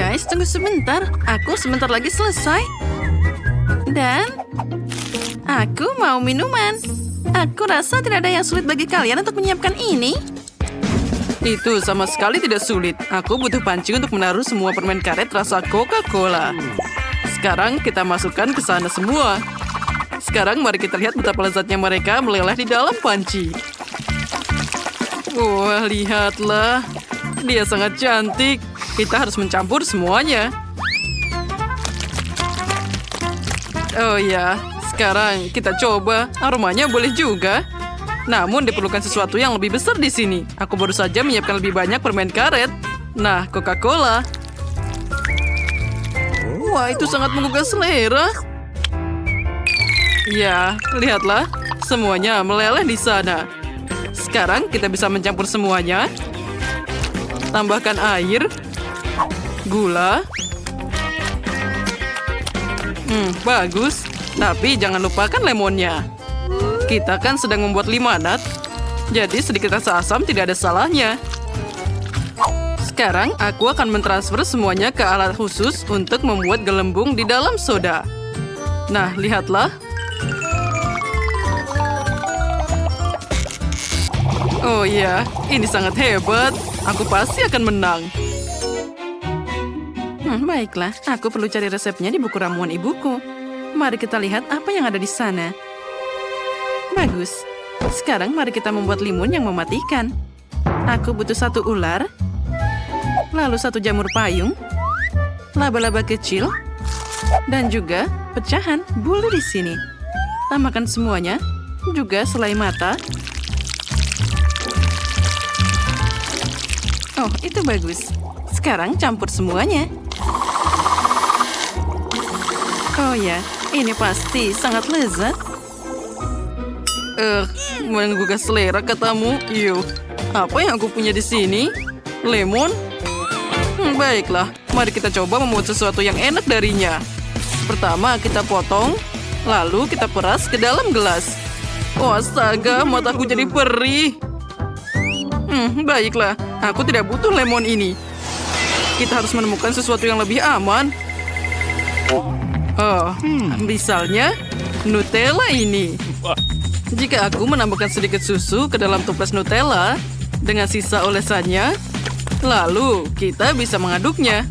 Guys, tunggu sebentar. Aku sebentar lagi selesai. Dan aku mau minuman. Aku rasa tidak ada yang sulit bagi kalian untuk menyiapkan ini. Itu sama sekali tidak sulit. Aku butuh panci untuk menaruh semua permen karet rasa Coca-Cola. Sekarang kita masukkan ke sana semua. Sekarang mari kita lihat betapa lezatnya mereka meleleh di dalam panci. Wah, lihatlah. Dia sangat cantik. Kita harus mencampur semuanya. Oh ya, sekarang kita coba. Aromanya boleh juga. Namun diperlukan sesuatu yang lebih besar di sini. Aku baru saja menyiapkan lebih banyak permen karet. Nah, Coca-Cola. Wah, itu sangat menggugah selera. Ya, lihatlah. Semuanya meleleh di sana. Sekarang kita bisa mencampur semuanya. Tambahkan air. Gula. Bagus. Tapi jangan lupakan lemonnya. Kita kan sedang membuat limonad. Jadi sedikit rasa asam tidak ada salahnya. Sekarang aku akan mentransfer semuanya ke alat khusus untuk membuat gelembung di dalam soda. Nah, lihatlah. Oh iya, ini sangat hebat. Aku pasti akan menang. Baiklah, aku perlu cari resepnya di buku ramuan ibuku. Mari kita lihat apa yang ada di sana. Bagus. Sekarang mari kita membuat limun yang mematikan. Aku butuh 1 ular, lalu 1 jamur payung, laba-laba kecil, dan juga pecahan bulu di sini. Tambahkan semuanya, juga selai mata. Oh, itu bagus. Sekarang campur semuanya. Oh ya, ini pasti sangat lezat. Menggugah selera katamu. Yuh, apa yang aku punya di sini? Lemon? Baiklah, mari kita coba membuat sesuatu yang enak darinya. Pertama, kita potong, lalu kita peras ke dalam gelas. Oh, astaga, mataku jadi perih. Baiklah, aku tidak butuh lemon ini. Kita harus menemukan sesuatu yang lebih aman. Oh, misalnya Nutella ini. Jika aku menambahkan sedikit susu ke dalam toples Nutella dengan sisa olesannya, lalu kita bisa mengaduknya.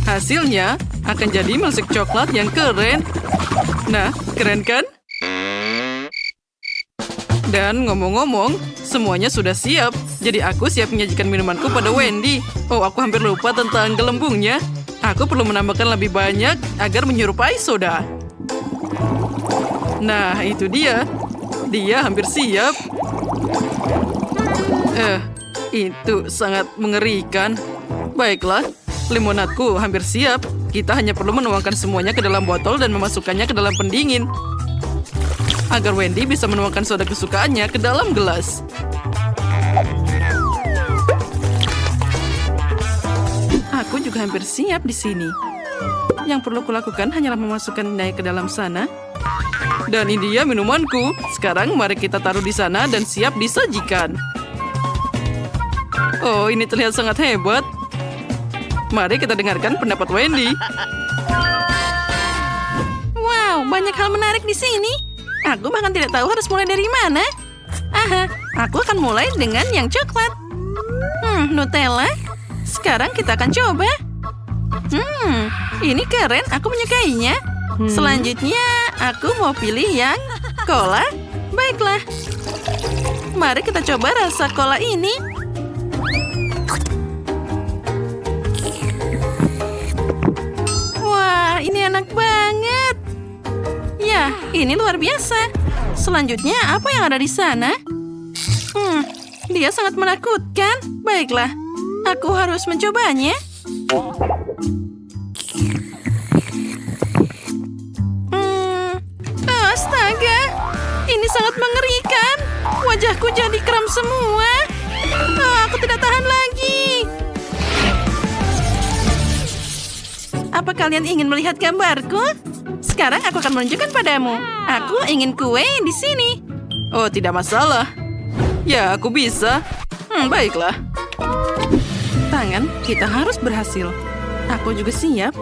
Hasilnya akan jadi milkshake coklat yang keren. Nah, keren kan? Dan ngomong-ngomong, semuanya sudah siap. Jadi aku siap menyajikan minumanku pada Wendy. Oh, aku hampir lupa tentang gelembungnya. Aku perlu menambahkan lebih banyak agar menyerupai soda. Nah, itu dia. Dia hampir siap. Itu sangat mengerikan. Baiklah, limonadku hampir siap. Kita hanya perlu menuangkan semuanya ke dalam botol dan memasukkannya ke dalam pendingin. Agar Wendy bisa menuangkan soda kesukaannya ke dalam gelas. Aku juga hampir siap di sini. Yang perlu kulakukan hanyalah memasukkannya ke dalam sana. Dan ini dia minumanku. Sekarang mari kita taruh di sana dan siap disajikan. Oh, ini terlihat sangat hebat. Mari kita dengarkan pendapat Wendy. Wow, banyak hal menarik di sini. Aku bahkan tidak tahu harus mulai dari mana. Aha, aku akan mulai dengan yang coklat. Nutella. Sekarang kita akan coba. Ini keren, aku menyukainya. Selanjutnya, aku mau pilih yang cola. Baiklah. Mari kita coba rasa cola ini. Wah, ini enak banget. Ya, ini luar biasa. Selanjutnya, apa yang ada di sana? Dia sangat menakutkan. Baiklah, aku harus mencobanya. Astaga, ini sangat mengerikan. Wajahku jadi kram semua. Aku tidak tahan lagi. Apa kalian ingin melihat gambarku? Sekarang aku akan menunjukkan padamu. Aku ingin kue di sini. Oh, tidak masalah. Ya, aku bisa. Baiklah. Tangan, kita harus berhasil. Aku juga siap.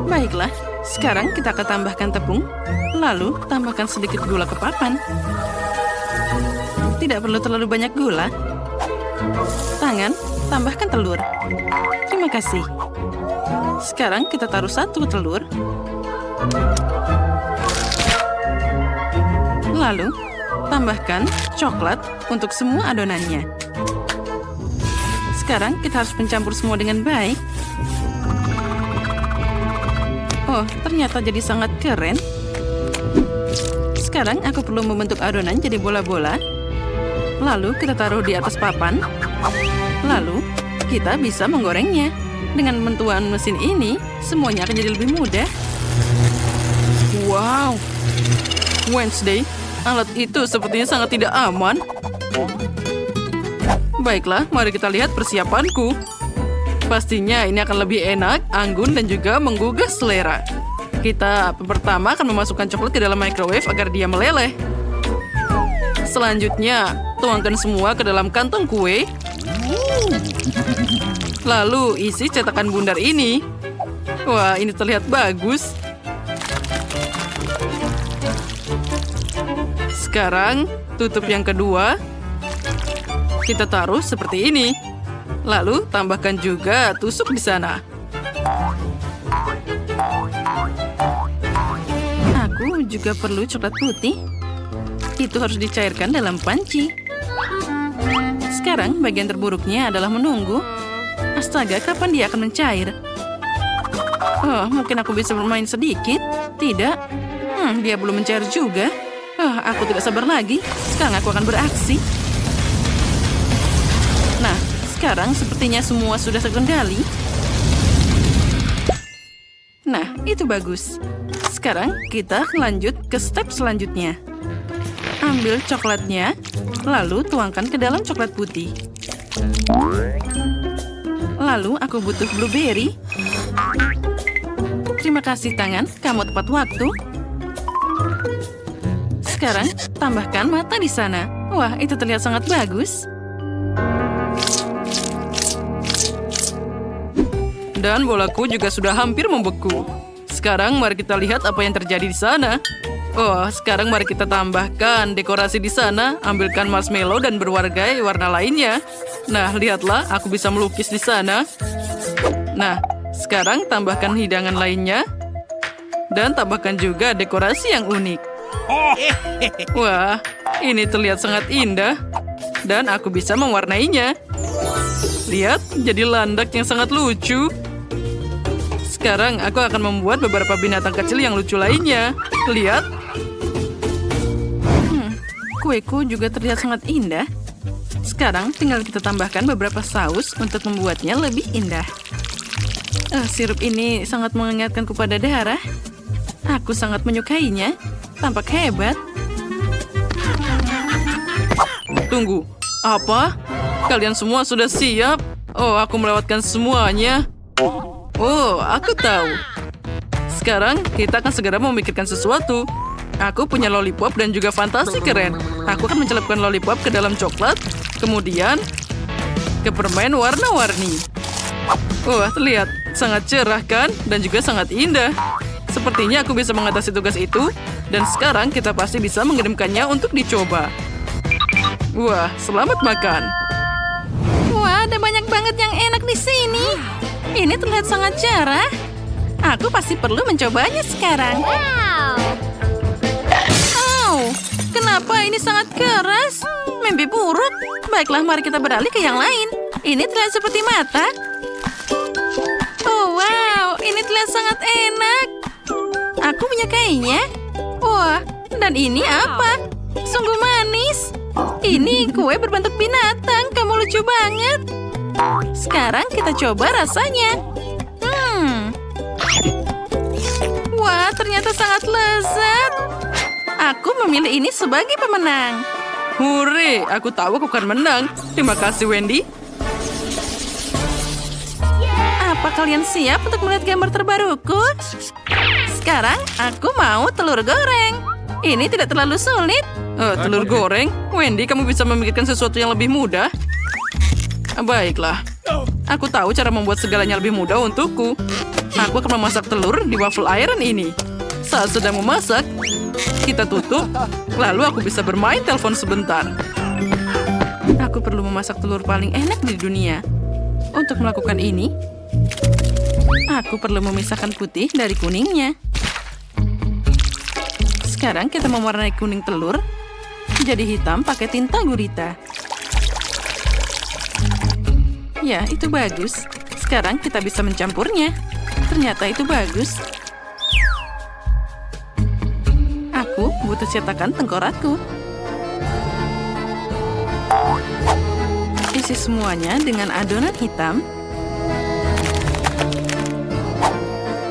Baiklah, sekarang kita akan tambahkan tepung. Lalu, tambahkan sedikit gula ke papan. Tidak perlu terlalu banyak gula. Tangan, tambahkan telur. Terima kasih. Sekarang kita taruh 1 telur. Lalu, tambahkan coklat untuk semua adonannya. Sekarang kita harus mencampur semua dengan baik. Oh, ternyata jadi sangat keren. Sekarang aku perlu membentuk adonan jadi bola-bola. Lalu kita taruh di atas papan. Lalu kita bisa menggorengnya. Dengan bantuan mesin ini, semuanya akan jadi lebih mudah. Wow, Wednesday, alat itu sepertinya sangat tidak aman. Baiklah, mari kita lihat persiapanku. Pastinya ini akan lebih enak, anggun, dan juga menggugah selera. Kita pertama akan memasukkan coklat ke dalam microwave agar dia meleleh. Selanjutnya, tuangkan semua ke dalam kantong kue. Lalu isi cetakan bundar ini. Wah, ini terlihat bagus. Sekarang, tutup yang kedua. Kita taruh seperti ini. Lalu, tambahkan juga tusuk di sana. Aku juga perlu coklat putih. Itu harus dicairkan dalam panci. Sekarang, bagian terburuknya adalah menunggu. Astaga, kapan dia akan mencair? Oh, mungkin aku bisa bermain sedikit. Tidak. Dia belum mencair juga. Aku tidak sabar lagi. Sekarang aku akan beraksi. Nah, sekarang sepertinya semua sudah terkendali. Nah, itu bagus. Sekarang kita lanjut ke step selanjutnya. Ambil coklatnya, lalu tuangkan ke dalam coklat putih. Lalu aku butuh blueberry. Terima kasih tangan, kamu tepat waktu. Sekarang, tambahkan mata di sana. Wah, itu terlihat sangat bagus. Dan bolaku juga sudah hampir membeku. Sekarang mari kita lihat apa yang terjadi di sana. Oh, sekarang mari kita tambahkan dekorasi di sana. Ambilkan marshmallow dan berbagai warna lainnya. Nah, lihatlah, aku bisa melukis di sana. Nah, sekarang tambahkan hidangan lainnya. Dan tambahkan juga dekorasi yang unik. Wah, ini terlihat sangat indah. Dan aku bisa mewarnainya. Lihat, jadi landak yang sangat lucu. Sekarang aku akan membuat beberapa binatang kecil yang lucu lainnya. Lihat. Kueku juga terlihat sangat indah. Sekarang tinggal kita tambahkan beberapa saus untuk membuatnya lebih indah. Sirup ini sangat mengingatkanku pada darah. Aku sangat menyukainya. Tampak hebat. Tunggu, apa? Kalian semua sudah siap? Oh, aku melewatkan semuanya. Oh, aku tahu. Sekarang kita akan segera memikirkan sesuatu. Aku punya lollipop dan juga fantasi keren. Aku akan mencelupkan lollipop ke dalam coklat, kemudian ke permen warna-warni. Wah, terlihat sangat cerah kan? Dan juga sangat indah. Sepertinya aku bisa mengatasi tugas itu. Dan sekarang kita pasti bisa mengirimkannya untuk dicoba. Wah, selamat makan. Wah, ada banyak banget yang enak di sini. Ini terlihat sangat cerah. Aku pasti perlu mencobanya sekarang. Wow! Oh, kenapa ini sangat keras? Mimpi buruk. Baiklah, mari kita beralih ke yang lain. Ini terlihat seperti mata. Oh, wow. Ini terlihat sangat enak. Aku menyukainya. Wah, dan ini apa? Sungguh manis. Ini kue berbentuk binatang. Kamu lucu banget. Sekarang kita coba rasanya. Wah, ternyata sangat lezat. Aku memilih ini sebagai pemenang. Hore, aku tahu aku akan menang. Terima kasih, Wendy. Apa kalian siap untuk melihat gambar terbaruku? Sekarang aku mau telur goreng. Ini tidak terlalu sulit. Telur goreng? Wendy, kamu bisa memikirkan sesuatu yang lebih mudah. Baiklah. Aku tahu cara membuat segalanya lebih mudah untukku. Aku akan memasak telur di waffle iron ini. Saat sedang memasak, kita tutup, lalu aku bisa bermain telepon sebentar. Aku perlu memasak telur paling enak di dunia. Untuk melakukan ini, aku perlu memisahkan putih dari kuningnya. Sekarang kita mewarnai kuning telur jadi hitam pakai tinta gurita. Ya, itu bagus. Sekarang kita bisa mencampurnya. Ternyata itu bagus. Aku butuh cetakan tengkorakku. Isi semuanya dengan adonan hitam.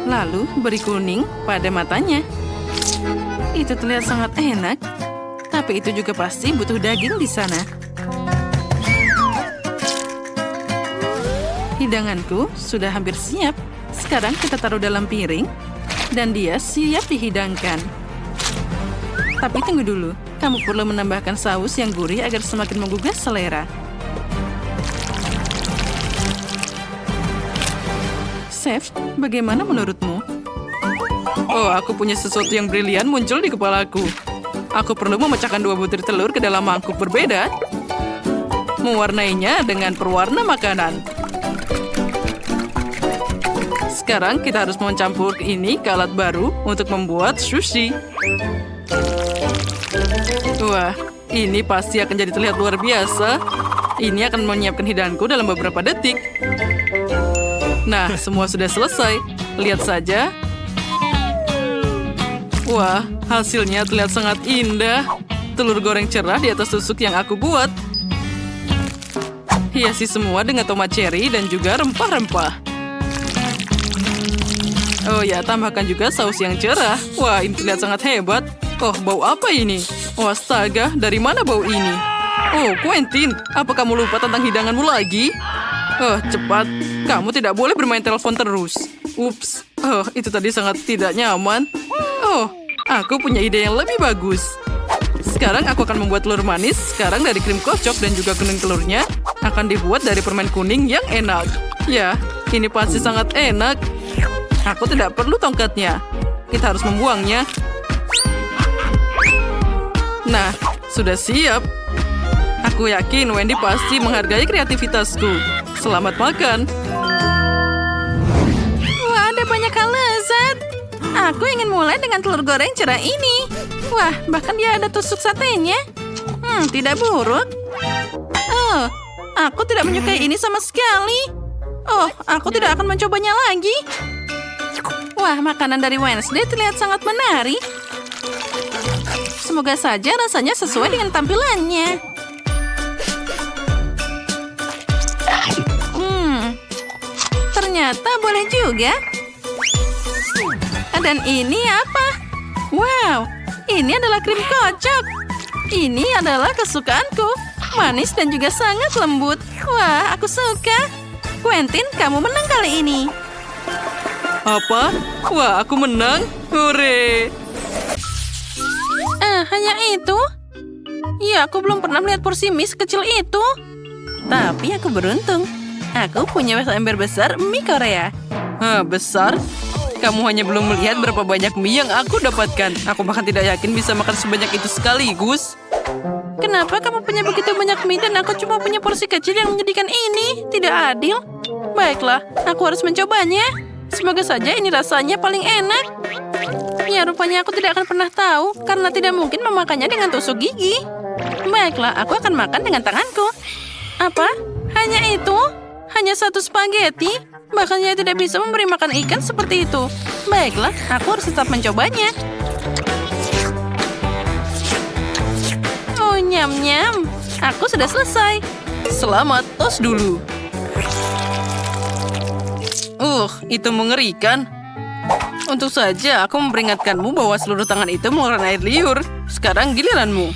Lalu beri kuning pada matanya. Itu terlihat sangat enak. Tapi itu juga pasti butuh daging di sana. Hidanganku sudah hampir siap. Sekarang kita taruh dalam piring. Dan dia siap dihidangkan. Tapi tunggu dulu. Kamu perlu menambahkan saus yang gurih agar semakin menggugah selera. Chef, bagaimana menurutmu? Oh, aku punya sesuatu yang brilian muncul di kepalaku. Aku perlu memecahkan 2 butir telur ke dalam mangkuk berbeda. Mewarnainya dengan perwarna makanan. Sekarang kita harus mencampur ini ke alat baru untuk membuat sushi. Wah, ini pasti akan jadi terlihat luar biasa. Ini akan menyiapkan hidanganku dalam beberapa detik. Nah, semua sudah selesai. Lihat saja. Wah, hasilnya terlihat sangat indah. Telur goreng cerah di atas tusuk yang aku buat. Hiasi semua dengan tomat cherry dan juga rempah-rempah. Oh ya, tambahkan juga saus yang cerah. Wah, ini terlihat sangat hebat. Oh, bau apa ini? Oh, astaga, dari mana bau ini? Oh, Quentin, apa kamu lupa tentang hidanganmu lagi? Oh, cepat. Kamu tidak boleh bermain telepon terus. Ups. Oh, itu tadi sangat tidak nyaman. Oh, aku punya ide yang lebih bagus. Sekarang aku akan membuat telur manis. Sekarang dari krim kocok dan juga kuning telurnya akan dibuat dari permen kuning yang enak. Ya, ini pasti sangat enak. Aku tidak perlu tongkatnya. Kita harus membuangnya. Nah, sudah siap. Aku yakin Wendy pasti menghargai kreativitasku. Selamat makan. Wah, ada banyak hal lezat. Aku ingin mulai dengan telur goreng cerah ini. Wah, bahkan dia ada tusuk satenya. Tidak buruk. Oh, aku tidak menyukai ini sama sekali. Oh, aku tidak akan mencobanya lagi. Wah, makanan dari Wednesday terlihat sangat menarik. Semoga saja rasanya sesuai dengan tampilannya. Ternyata boleh juga. Dan ini apa? Wow, ini adalah krim kocok. Ini adalah kesukaanku. Manis dan juga sangat lembut. Wah, aku suka. Quentin, kamu menang kali ini. Apa? Wah, aku menang. Hore. Hanya itu? Ya, aku belum pernah melihat porsi mie sekecil itu. Tapi aku beruntung. Aku punya ember besar mie Korea. Besar? Kamu hanya belum melihat berapa banyak mie yang aku dapatkan. Aku bahkan tidak yakin bisa makan sebanyak itu sekaligus. Kenapa kamu punya begitu banyak mie dan aku cuma punya porsi kecil yang menyedihkan ini? Tidak adil. Baiklah, aku harus mencobanya. Semoga saja ini rasanya paling enak. Ya, rupanya aku tidak akan pernah tahu karena tidak mungkin memakannya dengan tusuk gigi. Baiklah, aku akan makan dengan tanganku. Apa? Hanya itu? Hanya satu spaghetti? Bahkan saya tidak bisa memberi makan ikan seperti itu. Baiklah, aku harus tetap mencobanya. Oh, nyam-nyam. Aku sudah selesai. Selamat, tos dulu. Itu mengerikan. Untuk saja aku memperingatkanmu bahwa seluruh tangan itu mengeluarkan air liur. Sekarang giliranmu.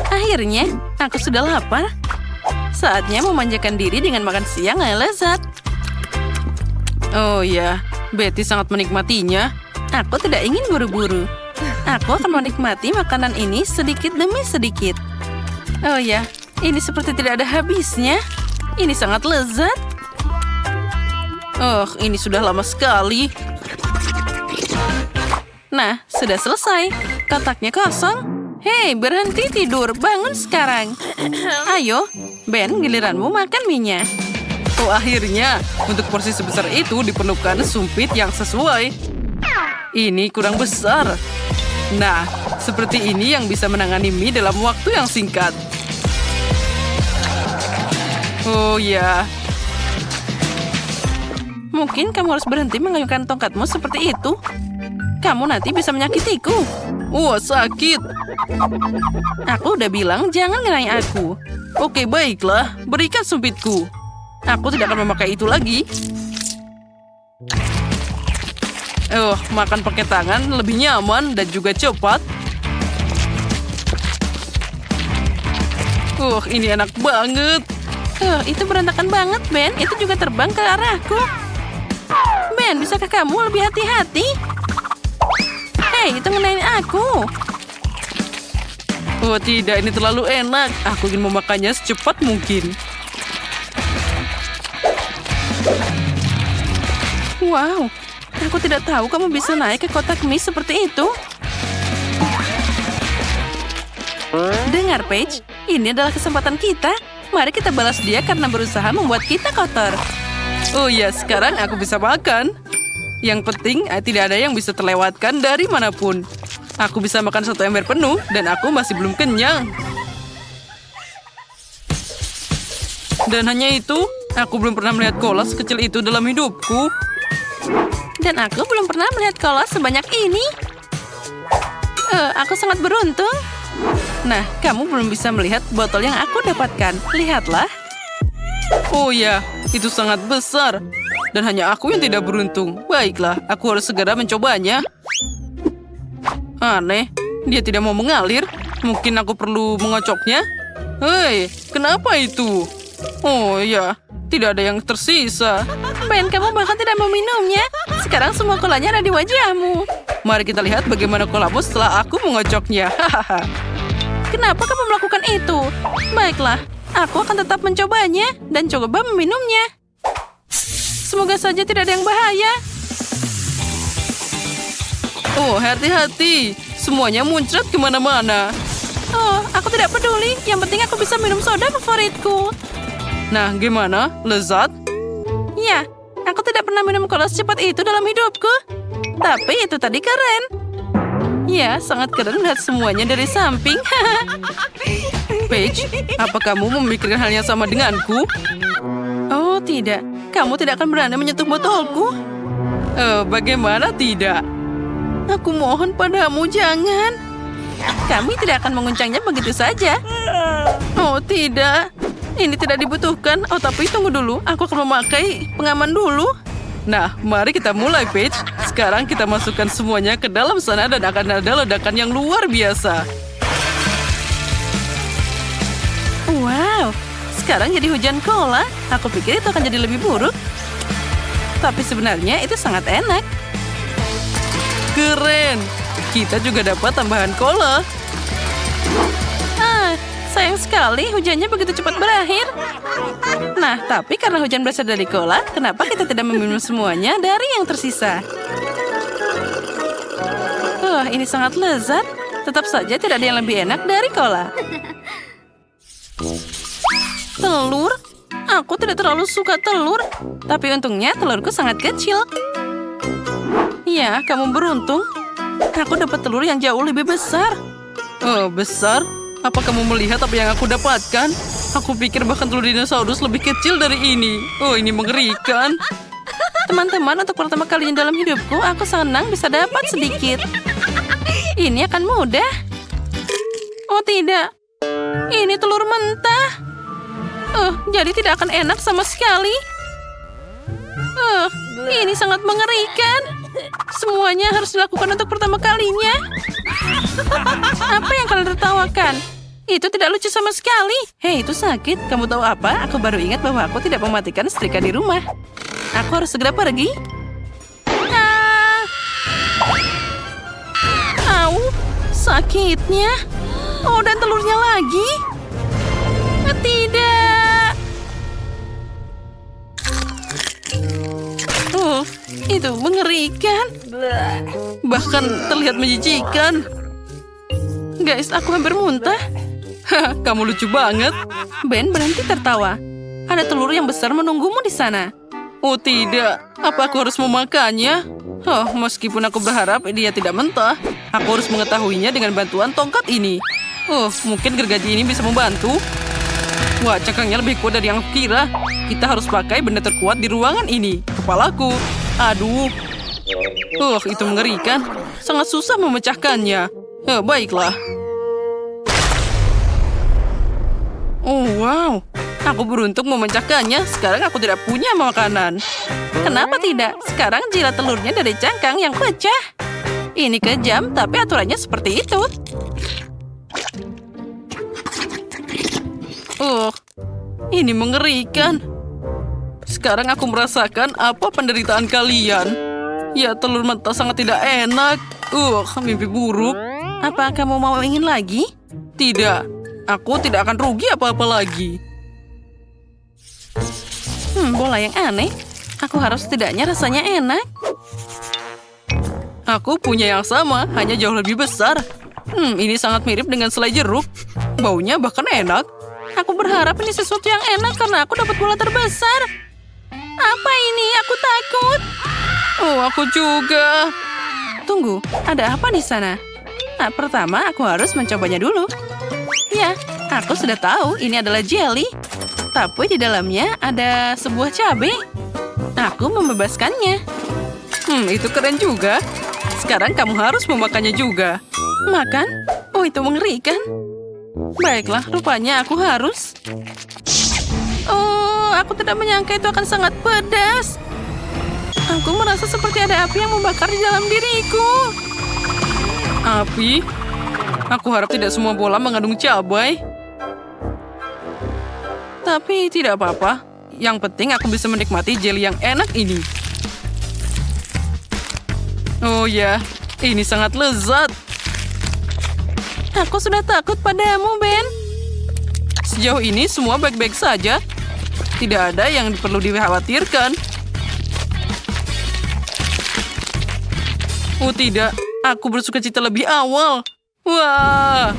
Akhirnya, aku sudah lapar. Saatnya memanjakan diri dengan makan siang yang lezat. Oh ya, Betty sangat menikmatinya. Aku tidak ingin buru-buru. Aku akan menikmati makanan ini sedikit demi sedikit. Oh ya, ini seperti tidak ada habisnya. Ini sangat lezat. Oh, ini sudah lama sekali. Nah, sudah selesai. Kotaknya kosong. Hei, berhenti tidur. Bangun sekarang. Ayo, Ben, giliranmu makan mie-nya. Oh, akhirnya. Untuk porsi sebesar itu diperlukan sumpit yang sesuai. Ini kurang besar. Nah, seperti ini yang bisa menangani mie dalam waktu yang singkat. Oh ya. Mungkin kamu harus berhenti mengayunkan tongkatmu seperti itu. Kamu nanti bisa menyakitiku. Wah, sakit. Aku udah bilang jangan ngenai aku. Oke, baiklah. Berikan sumpitku. Aku tidak akan memakai itu lagi. Makan pakai tangan lebih nyaman dan juga cepat. Ini enak banget. Itu berantakan banget, Ben. Itu juga terbang ke arahku. Ben, bisakah kamu lebih hati-hati? Hei, itu ngenain aku. Oh tidak, ini terlalu enak. Aku ingin memakannya secepat mungkin. Wow, aku tidak tahu kamu bisa naik ke kotak mie seperti itu. Dengar, Paige. Ini adalah kesempatan kita. Mari kita balas dia karena berusaha membuat kita kotor. Oh ya, sekarang aku bisa makan. Yang penting, tidak ada yang bisa terlewatkan dari manapun. Aku bisa makan satu ember penuh, dan aku masih belum kenyang. Dan hanya itu, aku belum pernah melihat kola sekecil itu dalam hidupku. Dan aku belum pernah melihat kola sebanyak ini. Aku sangat beruntung. Nah, kamu belum bisa melihat botol yang aku dapatkan. Lihatlah. Oh ya, itu sangat besar. Dan hanya aku yang tidak beruntung. Baiklah, aku harus segera mencobanya. Aneh, dia tidak mau mengalir. Mungkin aku perlu mengocoknya. Hei, kenapa itu? Oh ya, tidak ada yang tersisa. Ben, kamu bahkan tidak mau minumnya. Sekarang semua kolanya ada di wajahmu. Mari kita lihat bagaimana kolamu setelah aku mengocoknya. Hahaha. Kenapa kamu melakukan itu? Baiklah, aku akan tetap mencobanya dan coba meminumnya. Semoga saja tidak ada yang bahaya. Oh, hati-hati. Semuanya muncrat kemana-mana. Oh, aku tidak peduli. Yang penting aku bisa minum soda favoritku. Nah, gimana? Lezat? Ya, aku tidak pernah minum cola secepat itu dalam hidupku. Tapi itu tadi keren. Ya, sangat keren melihat semuanya dari samping. Paige, apa kamu memikirkan hal yang sama denganku? Oh, tidak. Kamu tidak akan berani menyentuh botolku. Bagaimana tidak? Aku mohon padamu, jangan. Kami tidak akan menguncangnya begitu saja. Oh, tidak. Ini tidak dibutuhkan. Oh, tapi tunggu dulu. Aku akan memakai pengaman dulu. Nah, mari kita mulai, Paige. Sekarang kita masukkan semuanya ke dalam sana dan akan ada ledakan yang luar biasa. Wow, sekarang jadi hujan cola. Aku pikir itu akan jadi lebih buruk. Tapi sebenarnya itu sangat enak. Keren. Kita juga dapat tambahan cola. Sayang sekali hujannya begitu cepat berakhir. Nah, tapi karena hujan berasal dari cola, kenapa kita tidak meminum semuanya dari yang tersisa? Ini sangat lezat. Tetap saja tidak ada yang lebih enak dari cola. Telur? Aku tidak terlalu suka telur. Tapi untungnya telurku sangat kecil. Ya, kamu beruntung. Aku dapat telur yang jauh lebih besar. Oh, besar? Apa kamu melihat apa yang aku dapatkan? Aku pikir bahkan telur dinosaurus lebih kecil dari ini. Oh, ini mengerikan. Teman-teman, untuk pertama kalinya dalam hidupku, aku senang bisa dapat sedikit. Ini akan mudah. Oh, tidak. Ini telur mentah. Jadi tidak akan enak sama sekali. Ini sangat mengerikan. Semuanya harus dilakukan untuk pertama kalinya. Apa yang kalian tertawakan? Itu tidak lucu sama sekali. Hei, itu sakit. Kamu tahu apa? Aku baru ingat bahwa aku tidak mematikan setrika di rumah. Aku harus segera pergi. Au, sakitnya. Oh, dan telurnya lagi. Tidak. Itu mengerikan. Bahkan terlihat menjijikan. Guys, aku hampir muntah. Kamu lucu banget. Ben berhenti tertawa. Ada telur yang besar menunggumu di sana. Oh tidak, apa aku harus memakannya? Oh, meskipun aku berharap dia tidak mentah, aku harus mengetahuinya dengan bantuan tongkat ini. Oh, mungkin gergaji ini bisa membantu. Wah, cangkangnya lebih kuat dari yang aku kira. Kita harus pakai benda terkuat di ruangan ini. Kepalaku. Aduh. Itu mengerikan. Sangat susah memecahkannya. Baiklah. Oh, wow. Aku beruntung memecahkannya. Sekarang aku tidak punya makanan. Kenapa tidak? Sekarang jilat telurnya dari cangkang yang pecah. Ini kejam, tapi aturannya seperti itu. Ini mengerikan. Sekarang aku merasakan apa penderitaan kalian. Ya, telur mentah sangat tidak enak. Mimpi buruk. Apa kamu mau ingin lagi? Tidak, aku tidak akan rugi apa-apa lagi. Bola yang aneh. Aku harus setidaknya rasanya enak. Aku punya yang sama, hanya jauh lebih besar. Ini sangat mirip dengan selai jeruk. Baunya bahkan enak. Aku berharap ini sesuatu yang enak karena aku dapat bola terbesar. Apa ini? Aku takut. Aku juga. Tunggu, ada apa di sana? Pertama, aku harus mencobanya dulu. Ya, aku sudah tahu ini adalah jelly. Tapi di dalamnya ada sebuah cabai. Aku membebaskannya. Itu keren juga. Sekarang kamu harus memakannya juga. Makan? Oh, itu mengerikan. Baiklah, rupanya aku harus. Aku tidak menyangka itu akan sangat pedas. Aku merasa seperti ada api yang membakar di dalam diriku. Api? Aku harap tidak semua bola mengandung cabai. Tapi tidak apa-apa. Yang penting aku bisa menikmati jelly yang enak ini. Oh ya, ini sangat lezat. Aku sudah takut padamu, Ben. Sejauh ini semua baik-baik saja. Tidak ada yang perlu dikhawatirkan. Oh tidak, aku bersukacita lebih awal. Wah.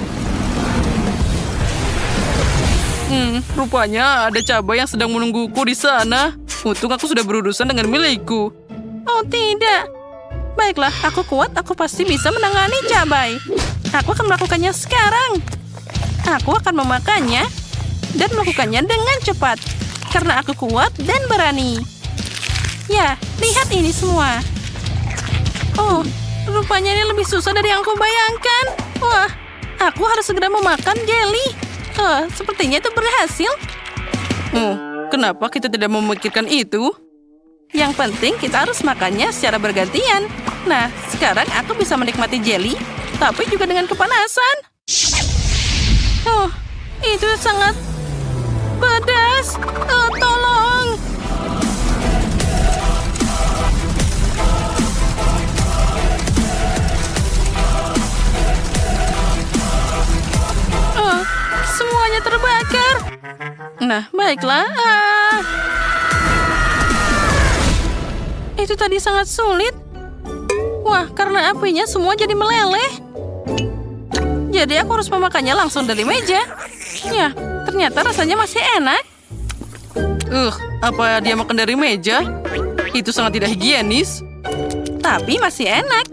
Rupanya ada cabai yang sedang menungguku di sana. Untung aku sudah berurusan dengan milikku. Oh tidak. Baiklah, aku kuat, aku pasti bisa menangani cabai. Aku akan melakukannya sekarang. Aku akan memakannya dan melakukannya dengan cepat. Karena aku kuat dan berani. Ya, lihat ini semua. Oh, rupanya ini lebih susah dari yang aku bayangkan. Wah, aku harus segera memakan jelly. Sepertinya itu berhasil. Kenapa kita tidak memikirkan itu? Yang penting kita harus makannya secara bergantian. Nah, sekarang aku bisa menikmati jelly, tapi juga dengan kepanasan. Itu sangat pedas. Tolong. Semuanya terbakar. Nah, baiklah. Itu tadi sangat sulit. Wah, karena apinya semua jadi meleleh. Jadi aku harus memakannya langsung dari meja. Ya, ternyata rasanya masih enak. Apa dia makan dari meja? Itu sangat tidak higienis. Tapi masih enak.